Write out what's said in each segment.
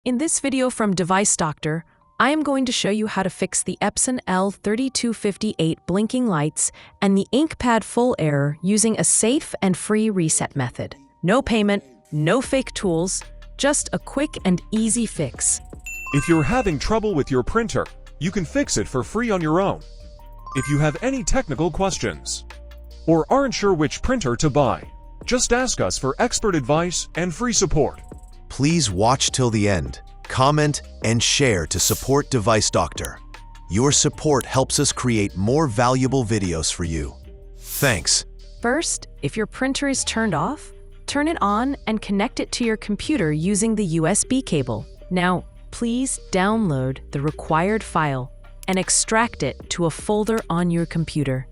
In this video from Device Doctor, I am going to show you how to fix the Epson L3258 blinking lights and the ink pad full error using a safe and free reset method. No payment, no fake tools, just a quick and easy fix. If you're having trouble with your printer, you can fix it for free on your own. If you have any technical questions or aren't sure which printer to buy, just ask us for expert advice and free support. Please watch till the end, comment, and share to support Device Doctor. Your support helps us create more valuable videos for you. Thanks. First, if your printer is turned off, turn it on and connect it to your computer using the USB cable. Now, please download the required file and extract it to a folder on your computer.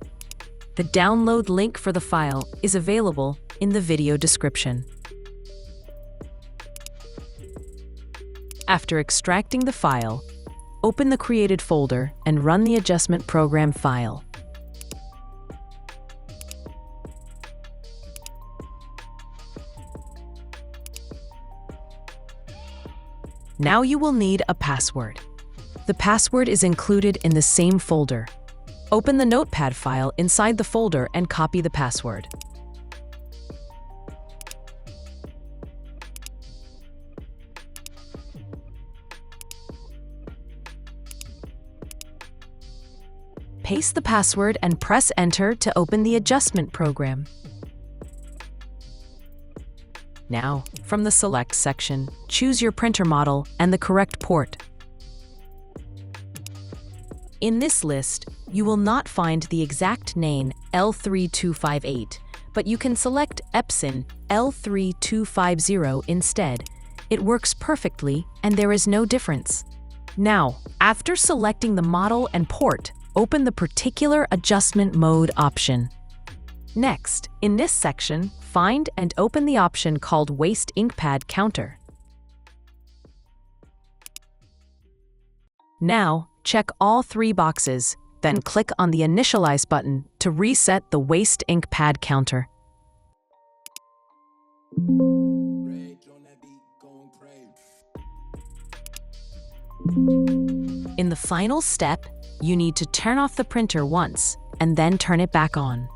The download link for the file is available in the video description. After extracting the file, open the created folder and run the adjustment program file. Now you will need a password. The password is included in the same folder. Open the notepad file inside the folder and copy the password. Paste the password and press Enter to open the adjustment program. Now, from the Select section, choose your printer model and the correct port. In this list, you will not find the exact name L3258, but you can select Epson L3250 instead. It works perfectly and there is no difference. Now, after selecting the model and port, open the particular adjustment mode option. Next, in this section, find and open the option called Waste Ink Pad Counter. Now, check all three boxes, then click on the Initialize button to reset the Waste Ink Pad Counter. In the final step, you need to turn off the printer once and then turn it back on.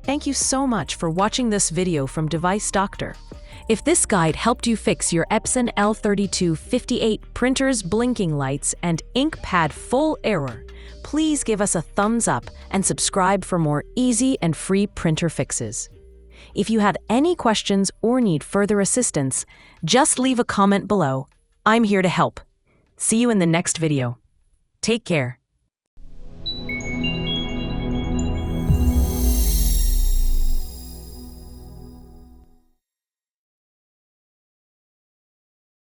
Thank you so much for watching this video from Device Doctor. If this guide helped you fix your Epson L3258 printer's blinking lights and ink pad full error, please give us a thumbs up and subscribe for more easy and free printer fixes. If you have any questions or need further assistance, just leave a comment below. I'm here to help. See you in the next video. Take care.